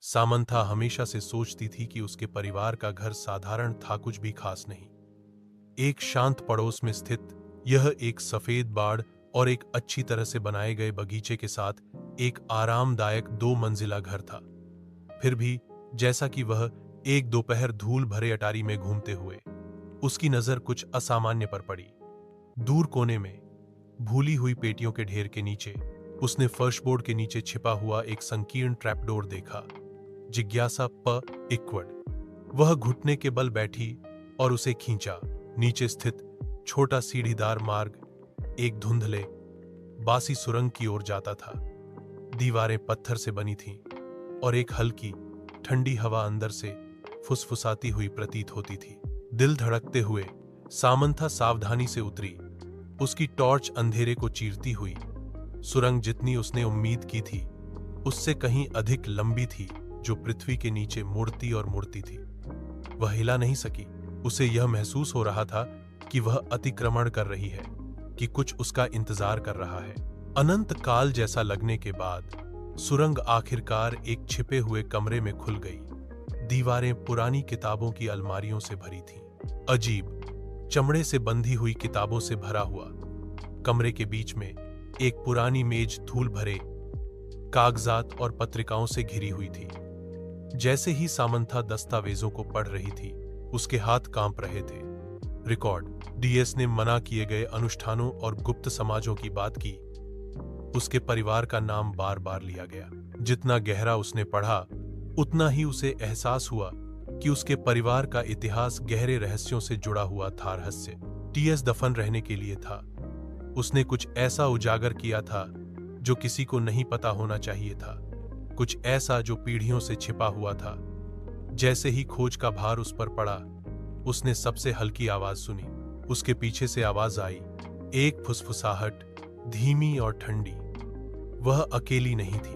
Samantha हमेशा से सोचती थी कि उसके परिवार का घर साधारण था, कुछ भी खास नहीं। एक शांत पड़ोस में स्थित यह एक सफेद बाड़ और एक अच्छी तरह से बनाए गए बगीचे के साथ एक आरामदायक 2 मंजिला घर था। फिर भी जैसा कि वह एक दोपहर धूल भरे अटारी में घूमते हुए उसकी नजर कुछ असामान्य पर पड़ी। दूर कोने में भूली हुई पेटियों के ढेर के नीचे उसने फर्शबोर्ड के नीचे छिपा हुआ एक संकीर्ण ट्रैपडोर देखा। जिज्ञासा प इक्वड वह घुटने के बल बैठी और उसे खींचा। नीचे स्थित छोटा सीढ़ीदार मार्ग एक धुंधले बासी सुरंग की ओर जाता था। दीवारें पत्थर से बनी थीं और एक हल्की ठंडी हवा अंदर से फुसफुसाती हुई प्रतीत होती थी। दिल धड़कते हुए सामंथा सावधानी से उतरी। उसकी टॉर्च अंधेरे को चीरती हुई सुरंग जितनी उसने उम्मीद की थी उससे कहीं अधिक लंबी थी, जो पृथ्वी के नीचे मुड़ती और मुड़ती थी। वह हिला नहीं सकी। उसे यह महसूस हो रहा था कि वह अतिक्रमण कर रही है, कि कुछ उसका इंतजार कर रहा है। अनंत काल जैसा लगने के बाद सुरंग आखिरकार एक छिपे हुए कमरे में खुल गई। दीवारें पुरानी किताबों की अलमारियों से भरी थीं, अजीब चमड़े से बंधी हुई किताबों से भरा हुआ। कमरे के बीच में एक पुरानी मेज धूल भरे कागजात और पत्रिकाओं से घिरी हुई थी। जैसे ही सामंथा दस्तावेजों को पढ़ रही थी, उसके हाथ कांप रहे थे। रिकॉर्ड डीएस ने मना किए गए अनुष्ठानों और गुप्त समाजों की बात की। उसके परिवार का नाम बार बार लिया गया। जितना गहरा उसने पढ़ा, उतना ही उसे एहसास हुआ कि उसके परिवार का इतिहास गहरे रहस्यों से जुड़ा हुआ था। रहस्य टीएस दफन रहने के लिए था। उसने कुछ ऐसा उजागर किया था जो किसी को नहीं पता होना चाहिए था, कुछ ऐसा जो पीढ़ियों से छिपा हुआ था। जैसे ही खोज का भार उस पर पड़ा, उसने सबसे हल्की आवाज सुनी। उसके पीछे से आवाज आई, एक फुसफुसाहट, धीमी और ठंडी। वह अकेली नहीं थी।